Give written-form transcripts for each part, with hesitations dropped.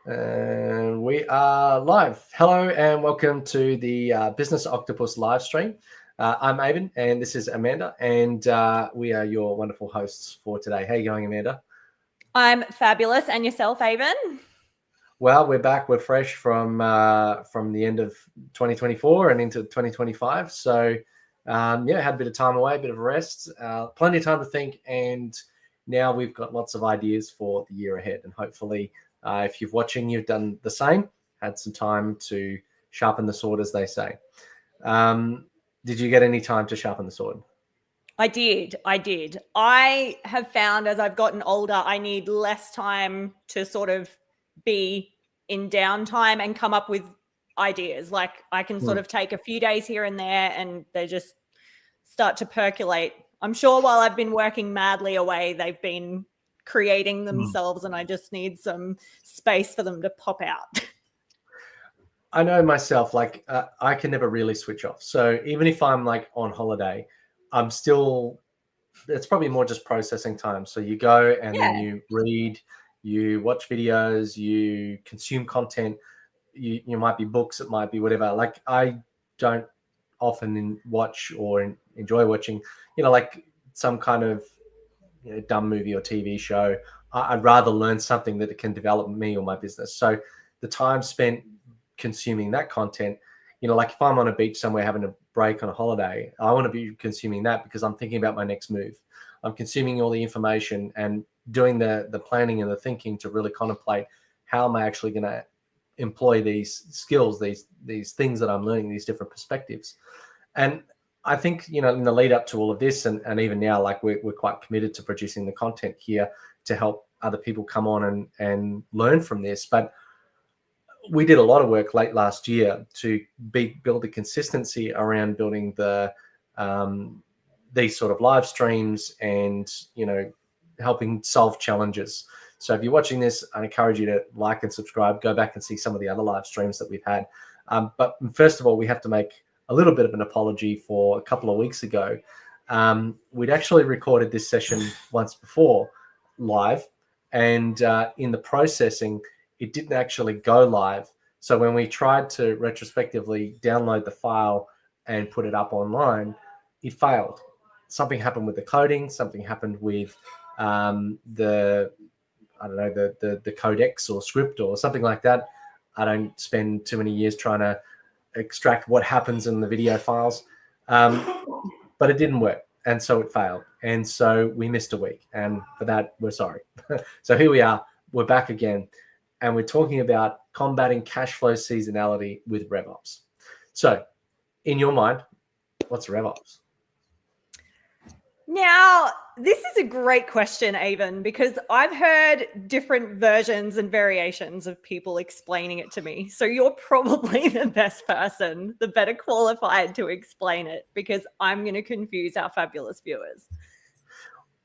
And we are live. Hello and welcome to the Business Octopus live stream. I'm Avon and this is Amanda, and we are your wonderful hosts for today. How are you going, Amanda? I'm fabulous. And yourself, Avon? Well, we're back. We're fresh from the end of 2024 and into 2025. So, had a bit of time away, a bit of a rest, plenty of time to think, and now we've got lots of ideas for the year ahead. And hopefully, if you're watching, you've done the same, had some time to sharpen the sword, as they say. Did you get any time to sharpen the sword? I did. I have found as I've gotten older, I need less time to sort of be in downtime and come up with ideas. Like I can sort of take a few days here and there and they just start to percolate. I'm sure while I've been working madly away, they've been creating themselves and I just need some space for them to pop out. I know myself, like I can never really switch off. So even if I'm like on holiday, I'm still, it's probably more just processing time. So you go and then you read, you watch videos, you consume content. You might be books, it might be whatever. Like I don't often watch or enjoy watching, like some kind of dumb movie or TV show. I'd rather learn something that can develop me or my business. So the time spent consuming that content, like if I'm on a beach somewhere having a break on a holiday, I want to be consuming that because I'm thinking about my next move. I'm consuming all the information and doing the planning and the thinking to really contemplate how am I actually going to employ these skills, these things that I'm learning, these different perspectives. And I think, in the lead up to all of this and even now, like we're quite committed to producing the content here to help other people come on and learn from this. But we did a lot of work late last year to build the consistency around building these sort of live streams and, helping solve challenges. So if you're watching this, I encourage you to like and subscribe, go back and see some of the other live streams that we've had. But first of all, we have to make a little bit of an apology for a couple of weeks ago. We'd actually recorded this session once before live, and in the processing, it didn't actually go live. So when we tried to retrospectively download the file and put it up online, it failed. Something happened with the coding, something happened with the codex or script or something like that. I don't spend too many years trying to extract what happens in the video files, but it didn't work. And so it failed. And so we missed a week. And for that, we're sorry. So here we are. We're back again. And we're talking about combating cash flow seasonality with Rev Ops. So in your mind, what's Rev Ops? Now, this is a great question, Avon, because I've heard different versions and variations of people explaining it to me. So you're probably the best person, the better qualified to explain it, because I'm going to confuse our fabulous viewers.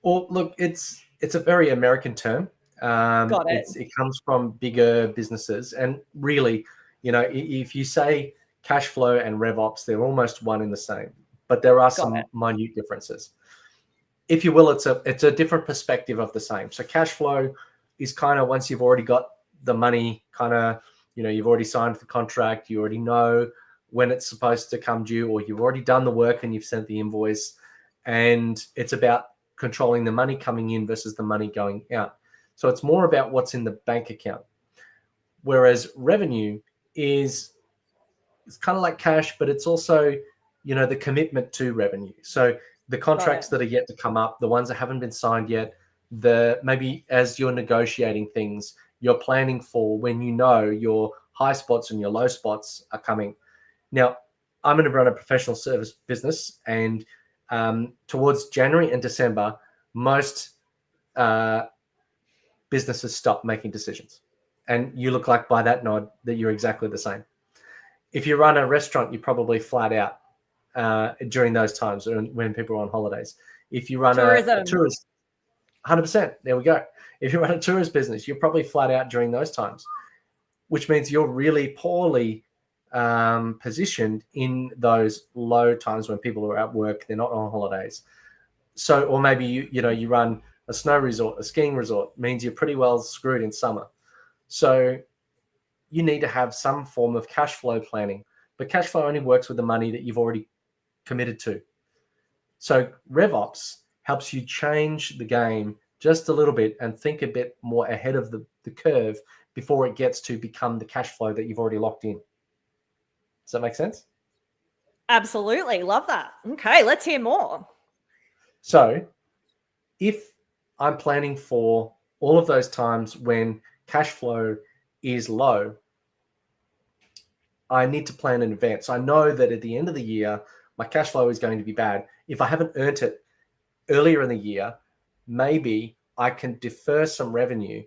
Well, look, it's a very American term. Got it. It comes from bigger businesses. And really, if you say cash flow and Rev Ops, they're almost one in the same. But there are some minute differences. If you will, it's a different perspective of the same. So cash flow is kind of once you've already got the money, kind of, you've already signed the contract, you already know when it's supposed to come due, or you've already done the work and you've sent the invoice, and it's about controlling the money coming in versus the money going out. So it's more about what's in the bank account. Whereas revenue it's kind of like cash, but it's also, the commitment to revenue. So the contracts that are yet to come up, the ones that haven't been signed yet, maybe as you're negotiating things, you're planning for when your high spots and your low spots are coming. Now, I'm going to run a professional service business, and towards January and December, most businesses stop making decisions. And you look like by that nod that you're exactly the same. If you run a restaurant, you're probably flat out during those times when people are on holidays. If you run a tourist, 100%, there we go. If you run a tourist business, you're probably flat out during those times, which means you're really poorly positioned in those low times when people are at work, they're not on holidays. So, or maybe you run a snow resort, a skiing resort, means you're pretty well screwed in summer. So you need to have some form of cash flow planning. But cash flow only works with the money that you've already committed to. So Rev Ops helps you change the game just a little bit and think a bit more ahead of the curve before it gets to become the cash flow that you've already locked in. Does that make sense? Absolutely. Love that. Okay, let's hear more. So if I'm planning for all of those times when cash flow is low, I need to plan in advance. I know that at the end of the year, my cash flow is going to be bad. If I haven't earned it earlier in the year, maybe I can defer some revenue.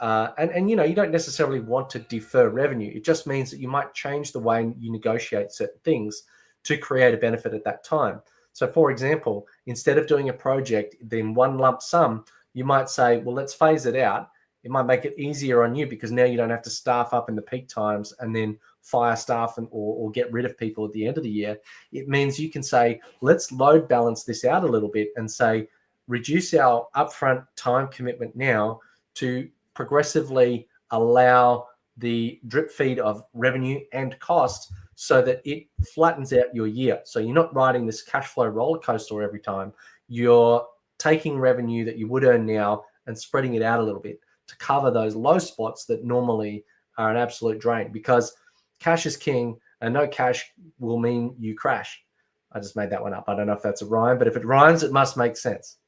And you don't necessarily want to defer revenue. It just means that you might change the way you negotiate certain things to create a benefit at that time. So for example, instead of doing a project in one lump sum, you might say, well, let's phase it out. It might make it easier on you because now you don't have to staff up in the peak times and then fire staff or get rid of people at the end of the year. It means you can say, let's load balance this out a little bit and say, reduce our upfront time commitment now to progressively allow the drip feed of revenue and cost so that it flattens out your year. So you're not riding this cash flow roller coaster every time. You're taking revenue that you would earn now and spreading it out a little bit to cover those low spots that normally are an absolute drain, because cash is king and no cash will mean you crash. I just made that one up. I don't know if that's a rhyme, but if it rhymes, it must make sense.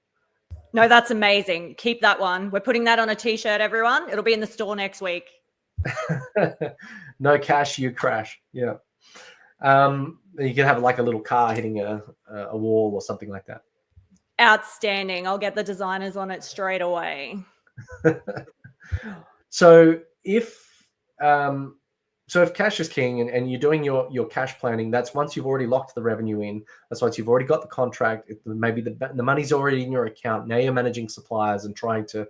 No, that's amazing. Keep that one. We're putting that on a t-shirt, everyone. It'll be in the store next week. No cash, you crash. Yeah. You can have like a little car hitting a wall or something like that. Outstanding. I'll get the designers on it straight away. So if cash is king and you're doing your cash planning, that's once you've already locked the revenue in. That's once you've already got the contract. Maybe the money's already in your account. Now you're managing suppliers and trying to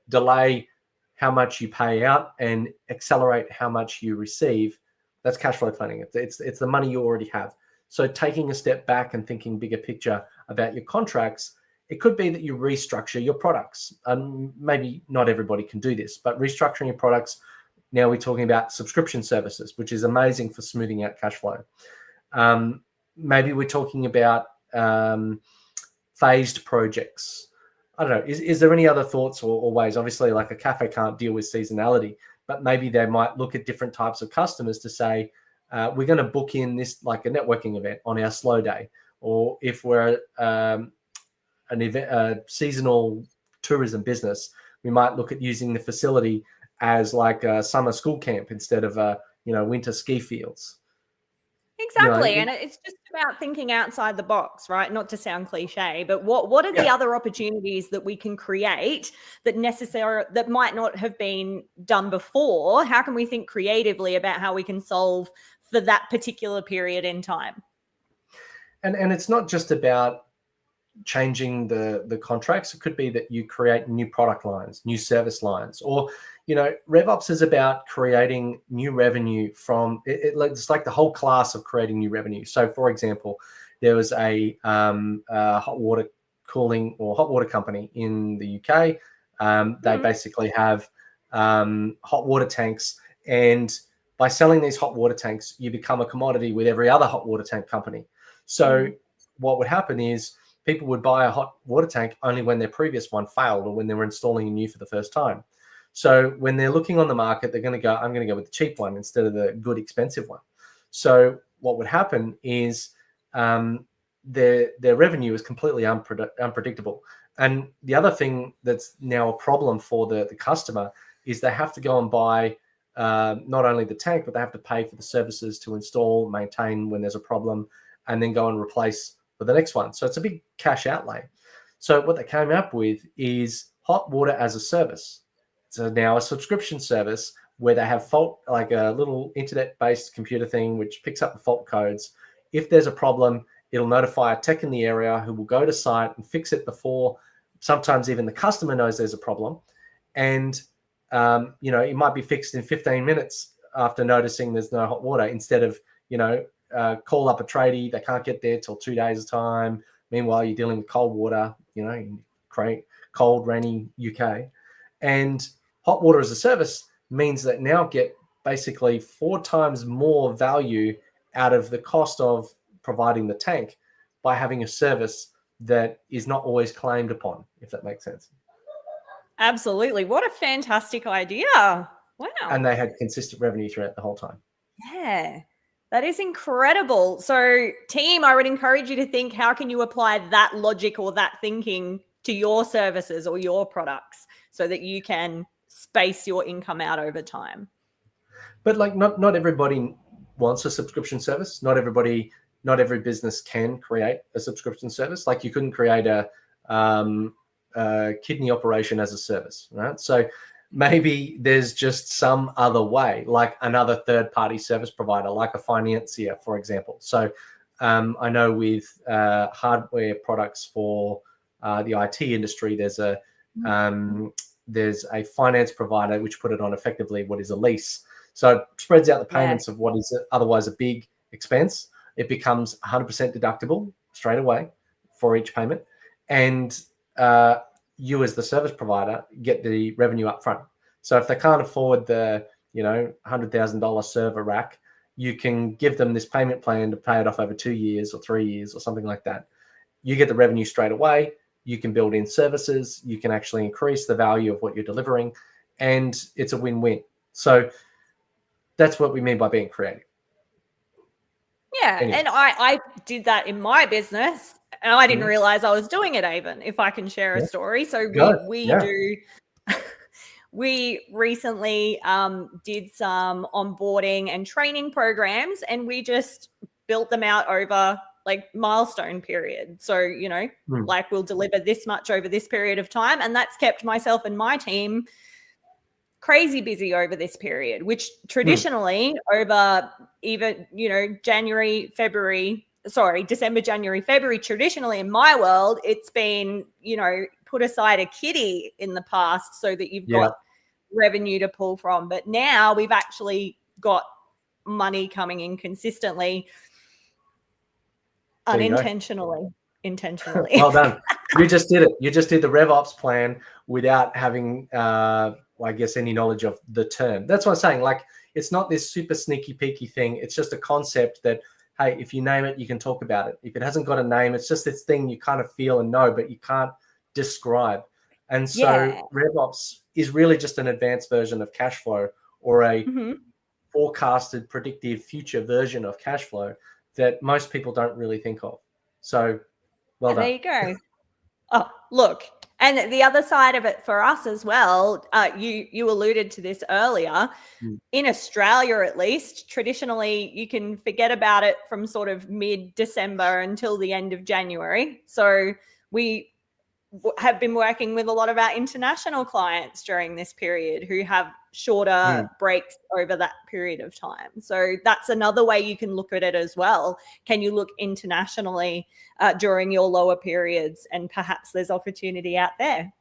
delay how much you pay out and accelerate how much you receive. That's cash flow planning. It's the money you already have. So taking a step back and thinking bigger picture about your contracts, it could be that you restructure your products. Maybe not everybody can do this, but restructuring your products. Now we're talking about subscription services, which is amazing for smoothing out cash flow. Maybe we're talking about phased projects. I don't know. Is there any other thoughts or ways? Obviously, like a cafe can't deal with seasonality, but maybe they might look at different types of customers to say, we're going to book in this like a networking event on our slow day. Or if we're an event, seasonal tourism business, we might look at using the facility as like a summer school camp instead of winter ski fields. Exactly. And it's just about thinking outside the box, right? Not to sound cliche, but what are the other opportunities that we can create that might not have been done before? How can we think creatively about how we can solve for that particular period in time? And it's not just about changing the contracts. It could be that you create new product lines, new service lines, or RevOps is about creating new revenue from it's like the whole class of creating new revenue. So for example, there was a hot water cooling or hot water company in the UK. They basically have hot water tanks, and by selling these hot water tanks, you become a commodity with every other hot water tank company. So what would happen is people would buy a hot water tank only when their previous one failed or when they were installing a new for the first time. So when they're looking on the market, they're going to go, I'm going to go with the cheap one instead of the good, expensive one. So what would happen is their revenue is completely unpredictable. And the other thing that's now a problem for the customer is they have to go and buy not only the tank, but they have to pay for the services to install, maintain when there's a problem, and then go and replace for the next one. So it's a big cash outlay. So what they came up with is hot water as a service. So now a subscription service where they have like a little internet-based computer thing which picks up the fault codes. If there's a problem, it'll notify a tech in the area who will go to site and fix it before sometimes even the customer knows there's a problem. And it might be fixed in 15 minutes after noticing there's no hot water, instead of call up a tradie, they can't get there till 2 days time. Meanwhile, you're dealing with cold water, in cold, rainy UK. And hot water as a service means that now get basically 4 times more value out of the cost of providing the tank by having a service that is not always claimed upon, if that makes sense. Absolutely. What a fantastic idea. Wow. And they had consistent revenue throughout the whole time. Yeah, that is incredible. So, team, I would encourage you to think, how can you apply that logic or that thinking to your services or your products so that you can space your income out over time? But like, not everybody wants a subscription service. Not every business can create a subscription service. Like, you couldn't create a kidney operation as a service, right? So maybe there's just some other way, like another third-party service provider, like a financier, for example. So I know with hardware products for the IT industry, there's a finance provider which put it on effectively what is a lease. So it spreads out the payments of what is otherwise a big expense. It becomes 100% deductible straight away for each payment. And you as the service provider get the revenue up front. So if they can't afford the, $100,000 server rack, you can give them this payment plan to pay it off over 2 years or 3 years or something like that. You get the revenue straight away. You can build in services. You can actually increase the value of what you're delivering, and it's a win-win. So that's what we mean by being creative. Yeah, anyway. And I did that in my business, and I didn't realize I was doing it, Avon, if I can share a story. So we recently did some onboarding and training programs, and we just built them out over like milestone period. So, like, we'll deliver this much over this period of time, and that's kept myself and my team crazy busy over this period, which traditionally over even, December, January, February, traditionally in my world, it's been, put aside a kitty in the past so that you've got revenue to pull from. But now we've actually got money coming in consistently, unintentionally. Intentionally. Well done. You just did it. You just did the Rev Ops plan without having, I guess, any knowledge of the term. That's what I'm saying. Like, it's not this super sneaky peeky thing. It's just a concept that, hey, if you name it, you can talk about it. If it hasn't got a name, it's just this thing you kind of feel and know, but you can't describe. And so Rev Ops is really just an advanced version of Cashflow, or a forecasted predictive future version of Cashflow that most people don't really think of. So well done. There you go. Oh, look. And the other side of it for us as well, you alluded to this earlier. In Australia, at least, traditionally, you can forget about it from sort of mid-December until the end of January. So we have been working with a lot of our international clients during this period who have shorter breaks over that period of time. So that's another way you can look at it as well. Can you look internationally during your lower periods, and perhaps there's opportunity out there?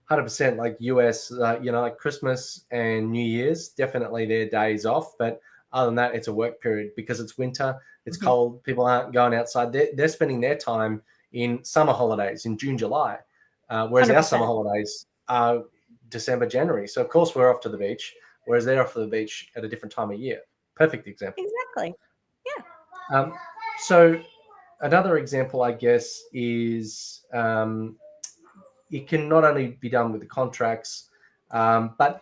100%. Like US, like Christmas and New Year's, definitely their days off. But other than that, it's a work period because it's winter, it's cold, people aren't going outside. They're spending their time in summer holidays in June, July, whereas 100%. Our summer holidays are December, January. So, of course, we're off to the beach, whereas they're off to the beach at a different time of year. Perfect example. Exactly. Yeah. So another example, I guess, is it can not only be done with the contracts, but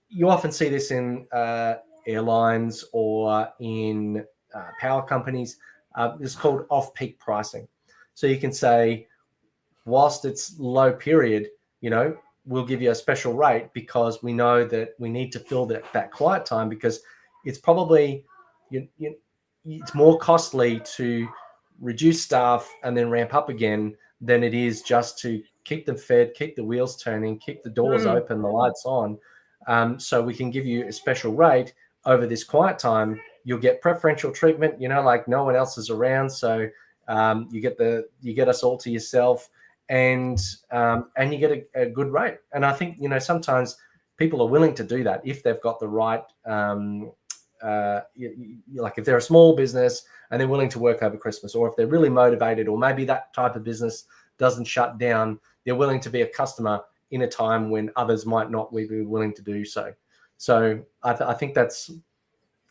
you often see this in airlines or in power companies. It's called off-peak pricing. So you can say, whilst it's low period, we'll give you a special rate because we know that we need to fill that quiet time, because it's probably it's more costly to reduce staff and then ramp up again than it is just to keep them fed, keep the wheels turning, keep the doors open, the lights on. So we can give you a special rate over this quiet time. You'll get preferential treatment, like no one else is around. So you get us all to yourself, and you get a good rate. And I think, sometimes people are willing to do that if they've got the right, like if they're a small business and they're willing to work over Christmas, or if they're really motivated, or maybe that type of business doesn't shut down, they're willing to be a customer in a time when others might not be willing to do so. So I think that's,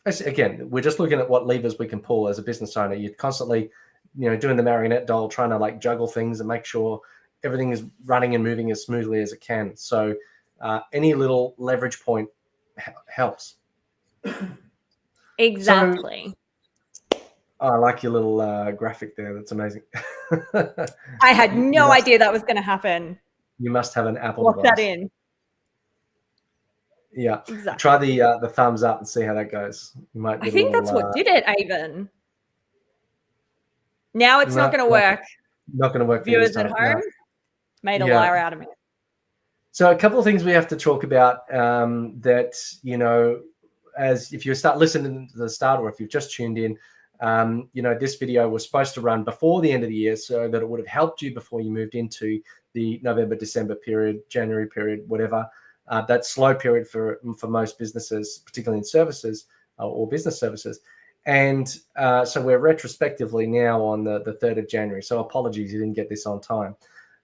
again, we're just looking at what levers we can pull as a business owner. You're constantly, doing the marionette doll, trying to like juggle things and make sure everything is running and moving as smoothly as it can. So any little leverage point helps. Exactly. So, I like your little graphic there. That's amazing. I had no idea that was going to happen. You must have an Apple Lock device. that in. Yeah. Exactly. Try the thumbs up and see how that goes. You might I think that's what did it, Avon. Now it's not going to work. Not going to work. Viewers at home made a liar out of me. So a couple of things we have to talk about that, as if you start listening to the start, or if you've just tuned in, this video was supposed to run before the end of the year so that it would have helped you before you moved into the November, December period, January period, whatever, that slow period for most businesses, particularly in services or business services. And so we're retrospectively now on the 3rd of January. So apologies, you didn't get this on time.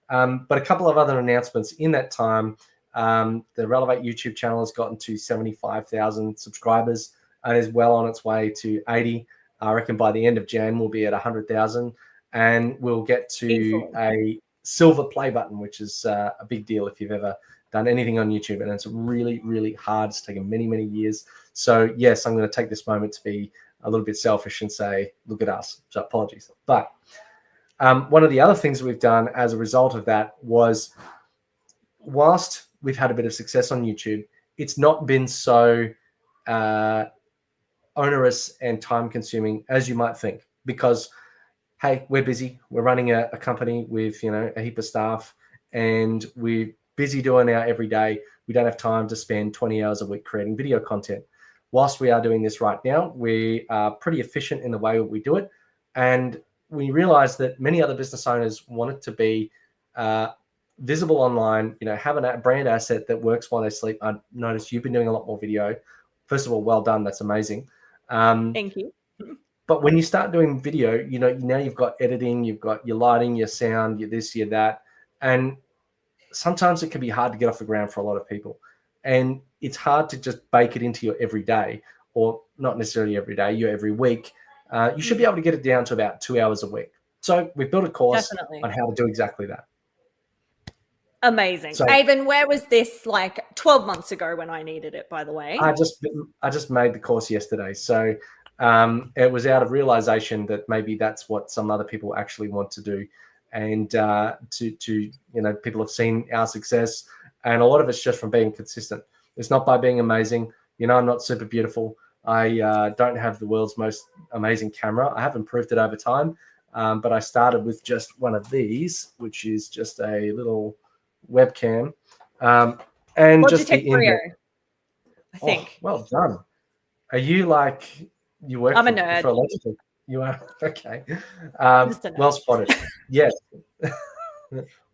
But a couple of other announcements in that time. The Relevate YouTube channel has gotten to 75,000 subscribers and is well on its way to 80. I reckon by the end of Jan, we'll be at 100,000 and we'll get to a silver play button, which is a big deal if you've ever done anything on YouTube. And it's really, really hard. It's taken many, many years. So yes, I'm going to take this moment to be a little bit selfish and say, look at us. So apologies. But one of the other things we've done as a result of that was, whilst we've had a bit of success on YouTube, it's not been so onerous and time consuming as you might think, because, hey, we're busy. We're running a company with, a heap of staff, and we're busy doing our everyday. We don't have time to spend 20 hours a week creating video content. Whilst we are doing this right now, we are pretty efficient in the way we do it. And we realized that many other business owners wanted to be visible online, have a brand asset that works while they sleep. I noticed you've been doing a lot more video. First of all, well done. That's amazing. Thank you. But when you start doing video, now you've got editing, you've got your lighting, your sound, your this, your that. And sometimes it can be hard to get off the ground for a lot of people. And it's hard to just bake it into your everyday, or not necessarily every day, your every week. You should be able to get it down to about 2 hours a week. So we've built a course on how to do exactly that. Amazing. So, Avon, where was this like 12 months ago when I needed it, by the way? I just made the course yesterday. So it was out of realization that maybe that's what some other people actually want to do. And people have seen our success, and a lot of it's just from being consistent. It's not by being amazing. I'm not super beautiful. I don't have the world's most amazing camera. I have improved it over time, but I started with just one of these, which is just a little webcam, and Logitech just the Brio, I think. Oh, well done. Are you like you work? I'm a nerd. For Logitech? You are okay. Well spotted. Yes.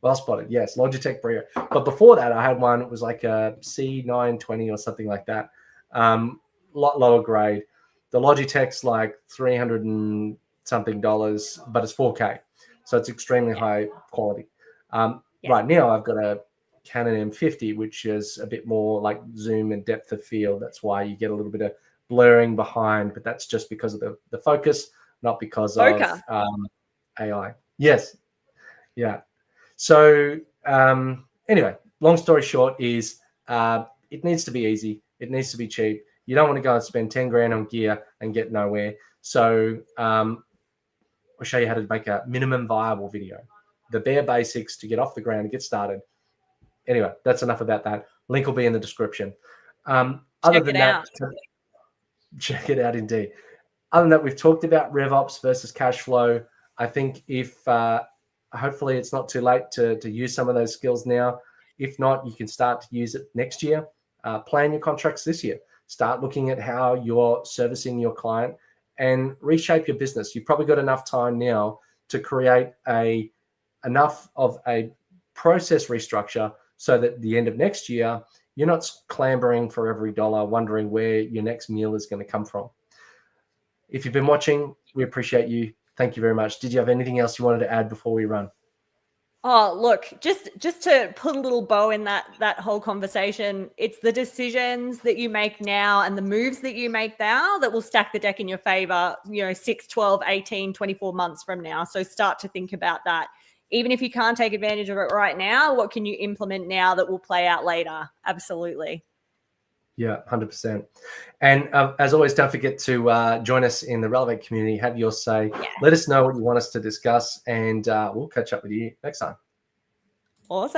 Well spotted. Yes, Logitech Brio. But before that, I had one. It was like a C920 or something like that. Lot lower grade. The Logitech's like $300 and something, but it's 4K, so it's extremely high quality. Right now, I've got a Canon M50, which is a bit more like zoom and depth of field. That's why you get a little bit of blurring behind, but that's just because of the focus, not because of AI. Yes. Yeah. So anyway, long story short is it needs to be easy. It needs to be cheap. You don't want to go and spend 10 grand on gear and get nowhere. So I'll show you how to make a minimum viable video, the bare basics to get off the ground and get started. Anyway, that's enough about that. Link will be in the description. Other than that, check it out indeed. Other than that, we've talked about Rev Ops versus Cashflow. I think if hopefully it's not too late to use some of those skills now. If not, you can start to use it next year. Plan your contracts this year. Start looking at how you're servicing your client and reshape your business. You've probably got enough time now to create enough of a process restructure so that at the end of next year, you're not clambering for every dollar, wondering where your next meal is going to come from. If you've been watching, we appreciate you. Thank you very much. Did you have anything else you wanted to add before we run? Oh, look, just to put a little bow in that whole conversation, it's the decisions that you make now and the moves that you make now that will stack the deck in your favor, 6, 12, 18, 24 months from now. So start to think about that. Even if you can't take advantage of it right now, what can you implement now that will play out later? Absolutely. Yeah, 100%. And as always, don't forget to join us in the Relevate community. Have your say. Yeah. Let us know what you want us to discuss, and we'll catch up with you next time. Awesome.